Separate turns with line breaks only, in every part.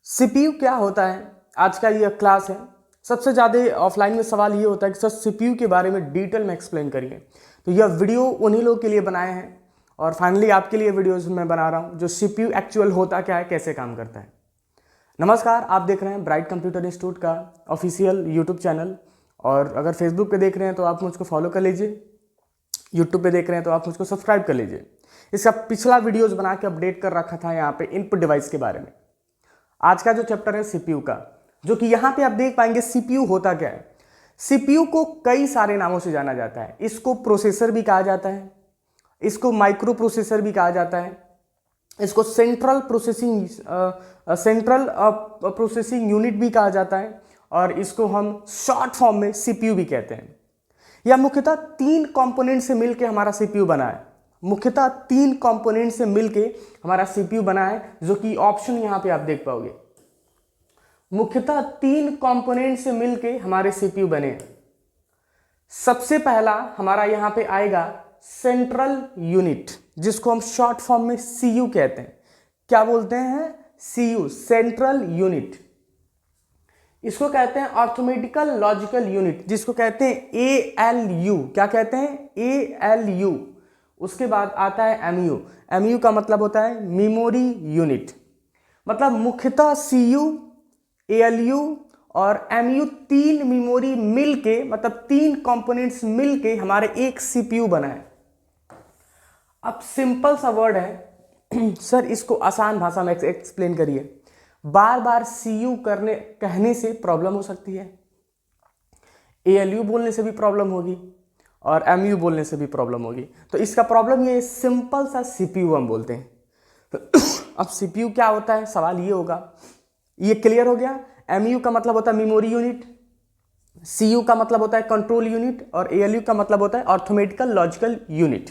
CPU क्या होता है? आज का ये क्लास है। सबसे ज़्यादा ऑफलाइन में सवाल ये होता है कि सर सीपीयू के बारे में डिटेल में एक्सप्लेन करिए। तो यह वीडियो उन्हीं लोगों के लिए बनाए हैं और फाइनली आपके लिए वीडियोस मैं बना रहा हूँ जो सीपीयू एक्चुअल होता क्या है, कैसे काम करता है। नमस्कार, आप देख रहे हैं ब्राइट कंप्यूटर इंस्टीट्यूट का ऑफिशियल यूट्यूब चैनल। और अगर फेसबुक पे देख रहे हैं तो आप मुझको फॉलो कर लीजिए, यूट्यूब पे देख रहे हैं तो आप मुझको सब्सक्राइब कर लीजिए। इसका पिछला वीडियोस बना के अपडेट कर रखा था यहाँ पे इनपुट डिवाइस के बारे में। आज का जो चैप्टर है सीपीयू का, जो कि यहाँ पे आप देख पाएंगे सीपीयू होता क्या है। सीपीयू को कई सारे नामों से जाना जाता है। इसको प्रोसेसर भी कहा जाता है, इसको माइक्रो प्रोसेसर भी कहा जाता है, इसको सेंट्रल प्रोसेसिंग यूनिट भी कहा जाता है और इसको हम शॉर्ट फॉर्म में सीपीयू भी कहते हैं। यह मुख्यतः 3 कंपोनेंट से मिलकर हमारा सीपीयू बना है। मुख्यतः 3 कंपोनेंट से मिलके हमारा सीपीयू बना है, जो कि ऑप्शन यहां पे आप देख पाओगे। मुख्यतः 3 कंपोनेंट से मिलके हमारे सीपीयू बने। सबसे पहला हमारा यहां पे आएगा सेंट्रल यूनिट, जिसको हम शॉर्ट फॉर्म में सीयू कहते हैं। क्या बोलते हैं? CU, central unit. इसको कहते हैं अर्थमेटिकल लॉजिकल यूनिट, जिसको कहते हैं एएलयू। क्या कहते हैं? एएलयू। उसके बाद आता है एमयू। एमयू का मतलब होता है मेमोरी यूनिट। मतलब मुख्यतः सीयू, एएलयू और एमयू 3 मेमोरी मिलके, मतलब 3 कंपोनेंट्स मिलके हमारे एक सीपीयू बना है। अब सिंपल सा वर्ड है सर, इसको आसान भाषा में एक्सप्लेन करिए। बार बार सीयू कहने से प्रॉब्लम हो सकती है, एएलयू बोलने से भी प्रॉब्लम होगी और एमयू बोलने से भी प्रॉब्लम होगी। तो इसका प्रॉब्लम ये सिंपल सा सीपीयू हम बोलते हैं। अब सीपीयू क्या होता है, सवाल ये होगा। ये क्लियर हो गया। एमयू का मतलब होता है मेमोरी यूनिट, सीयू का मतलब होता है कंट्रोल यूनिट और एएलयू का मतलब होता है अर्थमेटिकल लॉजिकल यूनिट।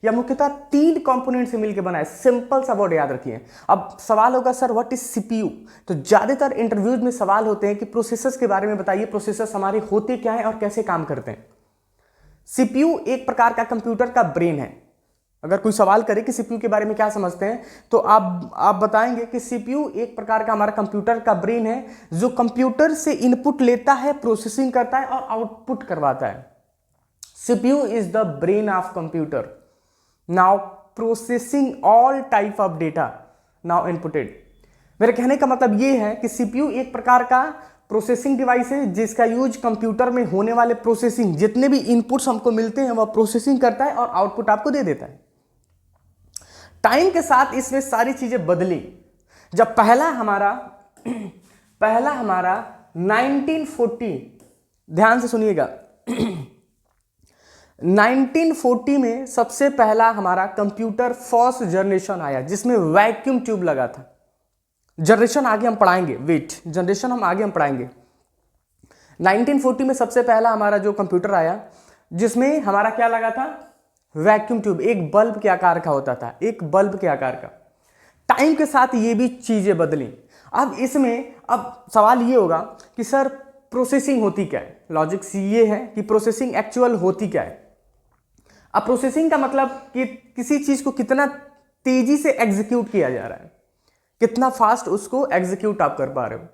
यह मुख्यतः 3 कंपोनेंट से मिलकर बना है। सिंपल सा वर्ड याद रखिए। अब सवाल होगा सर व्हाट इज सीपीयू। तो ज्यादातर इंटरव्यूज में सवाल होते हैं कि प्रोसेसर्स के बारे में बताइए, प्रोसेसर्स हमारे होते क्या हैं और कैसे काम करते हैं। सीपीयू एक प्रकार का कंप्यूटर का ब्रेन है। अगर कोई सवाल करे कि सीपीयू के बारे में क्या समझते हैं, तो आप बताएंगे कि सीपीयू एक प्रकार का हमारा कंप्यूटर का ब्रेन है, जो कंप्यूटर से इनपुट लेता है, प्रोसेसिंग करता है और आउटपुट करवाता है। CPU is the brain of computer, now processing all type of data now inputted. मेरे कहने का मतलब यह है कि सीपीयू एक प्रकार का प्रोसेसिंग डिवाइस है, जिसका यूज कंप्यूटर में होने वाले प्रोसेसिंग, जितने भी इनपुट्स हमको मिलते हैं वह प्रोसेसिंग करता है और आउटपुट आपको दे देता है। टाइम के साथ इसमें सारी चीजें बदली। जब पहला हमारा 1940, ध्यान से सुनिएगा, 1940 में सबसे पहला हमारा कंप्यूटर फर्स्ट जनरेशन आया, जिसमें वैक्यूम ट्यूब लगा था। जनरेशन आगे हम पढ़ाएंगे, वेट, जनरेशन हम आगे पढ़ाएंगे। 1940 में सबसे पहला हमारा जो कंप्यूटर आया, जिसमें हमारा क्या लगा था? Vacuum tube. एक बल्ब के आकार का होता था, एक बल्ब के आकार का। टाइम के साथ ये भी चीजें बदली। अब सवाल ये होगा कि सर प्रोसेसिंग होती क्या है। लॉजिक ये है कि प्रोसेसिंग एक्चुअल होती क्या है। अब प्रोसेसिंग का मतलब कि किसी चीज को कितना तेजी से एग्जीक्यूट किया जा रहा है, कितना फास्ट उसको एग्जीक्यूट आप कर पा रहे हो।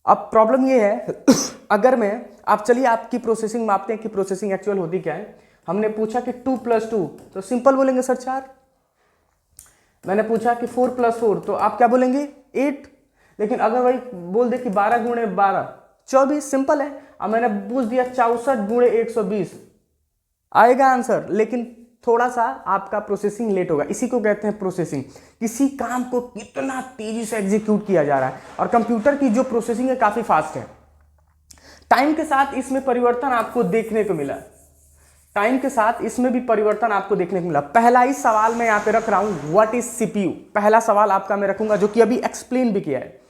अब प्रॉब्लम ये है अगर आप चलिए आपकी प्रोसेसिंग मापते हैं कि प्रोसेसिंग एक्चुअल होती क्या है। हमने पूछा कि 2 + 2, तो सिंपल बोलेंगे सर 4। मैंने पूछा कि 4 + 4, तो आप क्या बोलेंगे? 8। लेकिन अगर वही बोल दे कि 12 × 12 24, सिंपल है। अब मैंने पूछ दिया 64 × 120, आएगा आंसर, लेकिन थोड़ा सा आपका प्रोसेसिंग लेट होगा। इसी को कहते हैं प्रोसेसिंग। किसी काम को कितना तेजी से एग्जीक्यूट किया जा रहा है, और कंप्यूटर की जो प्रोसेसिंग है काफी फास्ट है। टाइम के साथ इसमें परिवर्तन आपको देखने को मिला। टाइम के साथ इसमें भी परिवर्तन आपको देखने को मिला। पहला ही सवाल मैं यहां पे रख रहा हूं, व्हाट इज सीपीयू। पहला सवाल आपका मैं रखूंगा, जो कि अभी एक्सप्लेन भी किया है।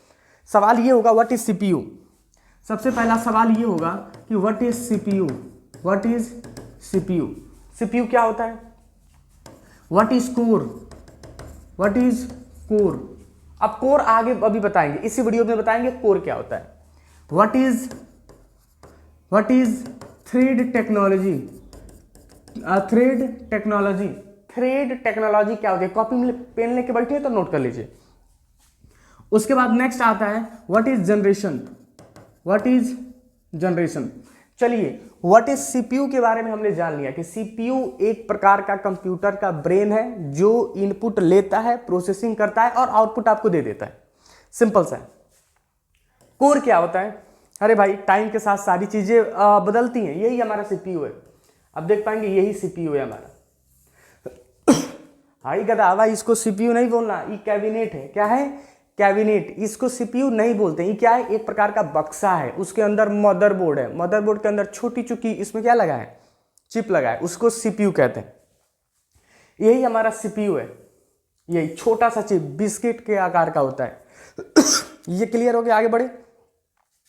सवाल ये होगा व्हाट इज सीपीयू। सबसे पहला सवाल ये होगा कि what is CPU. What is CPU. CPU क्या होता है? What is core. What is core. अब कोर आगे अभी बताएंगे, इसी वीडियो में बताएंगे कोर क्या होता है। What is thread technology. Thread technology क्या होती है? कॉपी में पेन लेके बैठे हैं तो नोट कर लीजिए। उसके बाद नेक्स्ट आता है what is generation. What is generation, चलिए व्हाट इज सीपीयू के बारे में हमने जान लिया कि सीपीयू एक प्रकार का कंप्यूटर का ब्रेन है जो इनपुट लेता है, प्रोसेसिंग करता है और आउटपुट आपको दे देता है। सिंपल सा है। कोर क्या होता है? अरे भाई टाइम के साथ सारी चीजें बदलती हैं, यही हमारा सीपीयू है। अब देख पाएंगे यही सीपीयू है हमारा। हाई गधा भाई, इसको सीपीयू नहीं बोलना, ये कैबिनेट है। क्या है? कैबिनेट। इसको सीपीयू नहीं बोलते। ये क्या है? एक प्रकार का बक्सा है, उसके अंदर मदरबोर्ड है, मदरबोर्ड के अंदर छोटी चुकी इसमें क्या लगा है? चिप लगा है, उसको सीपीयू कहते हैं। यही हमारा सीपीयू है, यही छोटा सा चिप बिस्किट के आकार का होता है। ये क्लियर हो गया? आगे बढ़े।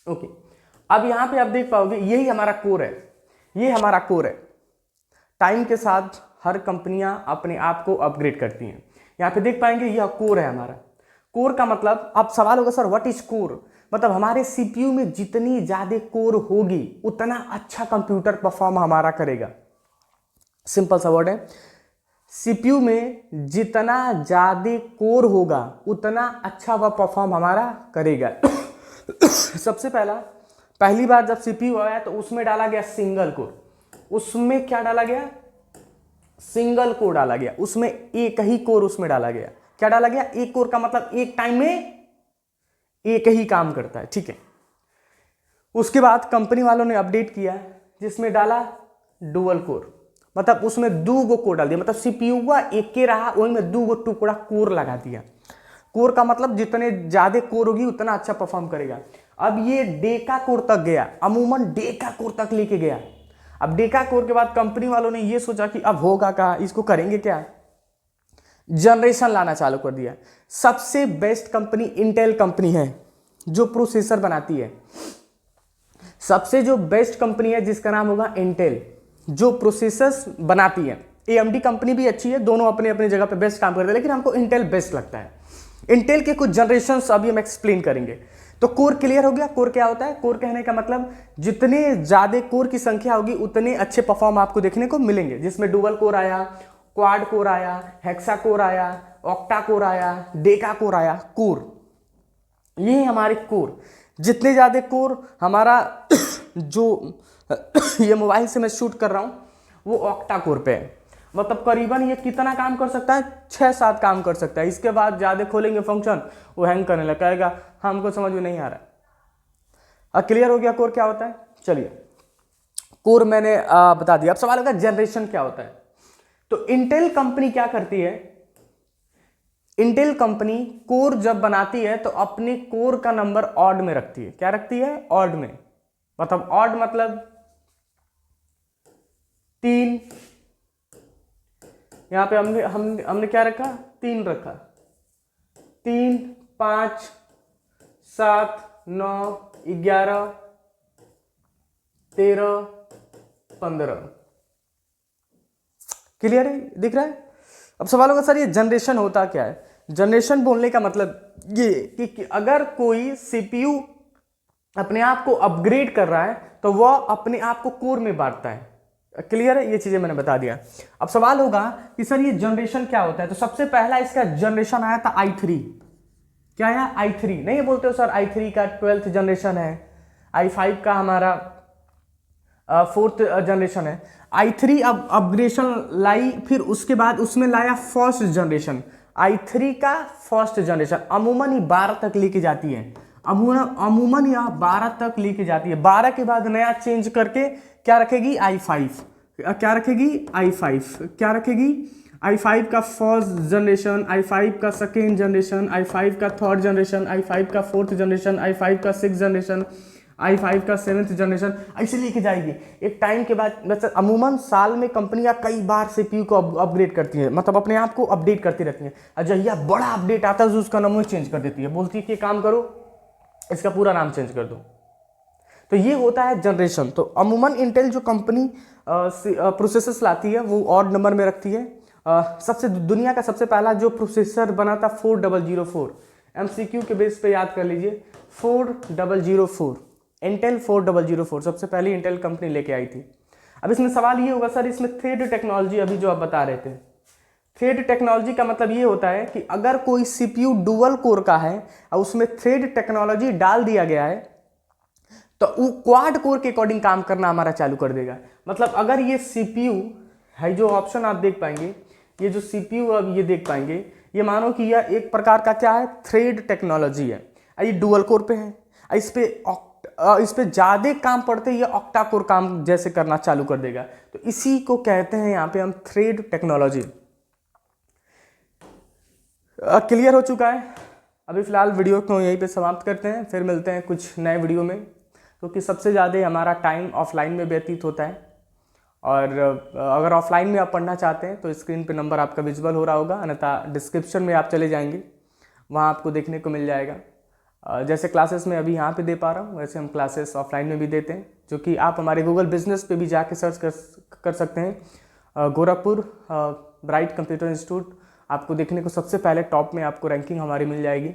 ओके, अब यहां पे आप देख पाओगे यही हमारा कोर है, ये हमारा कोर है। टाइम के साथ हर कंपनियां अपने आप को अपग्रेड करती हैं। यहां पे देख पाएंगे यह कोर है हमारा। कोर का मतलब, अब सवाल होगा सर व्हाट इज कोर, मतलब हमारे सीपीयू में जितनी ज्यादा कोर होगी उतना अच्छा कंप्यूटर परफॉर्म हमारा करेगा। सिंपल सा वर्ड है, सीपीयू में जितना ज्यादा कोर होगा उतना अच्छा वह परफॉर्म हमारा करेगा। सबसे पहली बार जब सीपीयू आया तो उसमें डाला गया सिंगल कोर। उसमें क्या डाला गया? सिंगल कोर डाला गया। उसमें एक ही कोर उसमें डाला गया। क्या डाला गया? एक कोर का मतलब एक टाइम में एक ही काम करता है, ठीक है। उसके बाद कंपनी वालों ने अपडेट किया जिसमें डाला डुअल कोर, मतलब उसमें दो गो कोर डाल दिया, मतलब सीपीयू का एक के रहा वही में दो गो टुकड़ा कोर लगा दिया। कोर का मतलब जितने ज्यादा कोर होगी उतना अच्छा परफॉर्म करेगा। अब ये डेका कोर तक गया, अमूमन डेका कोर तक लेके गया। अब डेका कोर के बाद कंपनी वालों ने ये सोचा कि अब होगा क्या, इसको करेंगे क्या, जनरेशन लाना चालू कर दिया। सबसे बेस्ट कंपनी इंटेल कंपनी है जो प्रोसेसर बनाती है। सबसे जो बेस्ट कंपनी है जिसका नाम होगा इंटेल, जो प्रोसेसर्स बनाती है। एएमडी कंपनी भी अच्छी है, दोनों अपने अपने जगह पे बेस्ट काम करते हैं, लेकिन हमको इंटेल बेस्ट लगता है। इंटेल के कुछ जनरेशंस अभी हम एक्सप्लेन करेंगे। तो कोर क्लियर हो गया। कोर क्या होता है? कोर कहने का मतलब जितने ज्यादा कोर की संख्या होगी उतने अच्छे परफॉर्म आपको देखने को मिलेंगे, जिसमें डुअल कोर आया, क्वाड कोर आया, हेक्सा कोर आया, ऑक्टा कोर आया, डेका कोर आया। कोर ये हमारे कोर, जितने ज्यादा कोर हमारा जो ये मोबाइल से मैं शूट कर रहा हूं वो ऑक्टा कोर पे है, मतलब करीबन ये कितना काम कर सकता है? 6-7 काम कर सकता है। इसके बाद ज्यादा खोलेंगे फंक्शन वो हैंग करने लगेगा, हमको समझ में नहीं आ रहा। अब क्लियर हो गया कोर क्या होता है। चलिए कोर मैंने बता दिया। अब सवाल होगा जनरेशन क्या होता है। तो इंटेल कंपनी क्या करती है? इंटेल कंपनी कोर जब बनाती है तो अपने कोर का नंबर ऑड में रखती है। क्या रखती है? ऑड में, मतलब ऑड मतलब 3। यहां पे हमने क्या रखा? 3 रखा। 3, 5, 7, 9, 11, 13, 15। क्लियर है? दिख रहा है? अब सवाल होगा सर ये जनरेशन होता क्या है? जनरेशन बोलने का मतलब ये कि अगर कोई सीपीयू अपने आप को अपग्रेड कर रहा है तो वह अपने आप को कोर में बांटता है। क्लियर है? ये चीजें मैंने बता दिया। अब सवाल होगा कि सर ये जनरेशन क्या होता है। तो सबसे पहला इसका जनरेशन आया था i3। क्या आया? i3। नहीं बोलते हो सर i3 का 12th जनरेशन है, i5 का हमारा 4th जनरेशन है। i3 अब अपग्रेडेशन लाई, फिर उसके बाद उसमें लाया फर्स्ट जनरेशन। i3 का फर्स्ट जनरेशन अमूमन ही 12 तक लेके जाती है, अमूमन यह 12 तक लेके जाती है। 12 के बाद नया चेंज करके क्या रखेगी? i5। क्या रखेगी? i5। क्या रखेगी? i5 का फर्स्ट जनरेशन, i5 का सेकेंड जनरेशन, i5 का थर्ड जनरेशन, i5 का फोर्थ जनरेशन, i5 का 6th जनरेशन, i5 का 7th जनरेशन, ऐसे लेके जाएगी। एक टाइम के बाद मतलब अमूमन साल में कंपनियां कई बार सीपीयू को अपग्रेड करती है, मतलब अपने आप को अपडेट करती रहती हैं। और जब यह बड़ा अपडेट आता है तो उसका नाम चेंज कर देती है, बोलती है कि काम करो इसका पूरा नाम चेंज कर दो। तो ये होता है जनरेशन। तो अमूमन इंटेल जो कंपनी प्रोसेसर्स लाती है वो ऑड नंबर में रखती है। सबसे दुनिया का सबसे पहला जो प्रोसेसर बना था 4004, एमसीक्यू के बेस पे याद कर लीजिए 4004, इंटेल 4004 सबसे पहले इंटेल कंपनी लेके आई थी। अब इसमें सवाल ये होगा सर इसमें थ्रेड टेक्नोलॉजी अभी जो आप बता रहे थे, थ्रेड टेक्नोलॉजी का मतलब ये होता है कि अगर कोई सीपीयू डुअल कोर का है और उसमें थ्रेड टेक्नोलॉजी डाल दिया गया है तो वो क्वाड कोर के अकॉर्डिंग काम करना हमारा चालू कर देगा। मतलब अगर ये सीपीयू है, जो ऑप्शन आप देख पाएंगे, ये जो सीपीयू अब ये देख पाएंगे, ये मानो कि यह एक प्रकार का क्या है, थ्रेड टेक्नोलॉजी है। ये डुअल कोर पे है, इस पे ज़्यादा काम पड़ते ये ऑक्टा कोर काम जैसे करना चालू कर देगा। तो इसी को कहते हैं यहाँ पे हम थ्रेड टेक्नोलॉजी। क्लियर हो चुका है। अभी फ़िलहाल वीडियो को यहीं पे समाप्त करते हैं, फिर मिलते हैं कुछ नए वीडियो में, क्योंकि सबसे ज़्यादा हमारा टाइम ऑफलाइन में व्यतीत होता है। और अगर ऑफलाइन में आप पढ़ना चाहते हैं तो स्क्रीन पे नंबर आपका विजुअल हो रहा होगा, अन्यथा डिस्क्रिप्शन में आप चले जाएंगे, वहाँ आपको देखने को मिल जाएगा। जैसे क्लासेस में अभी यहाँ पे दे पा रहा हूँ, वैसे हम क्लासेस ऑफलाइन में भी देते हैं, जो कि आप हमारे गूगल बिजनेस पे भी जाके सर्च कर सकते हैं। गोरखपुर ब्राइट कंप्यूटर इंस्टीट्यूट आपको देखने को सबसे पहले टॉप में आपको रैंकिंग हमारी मिल जाएगी।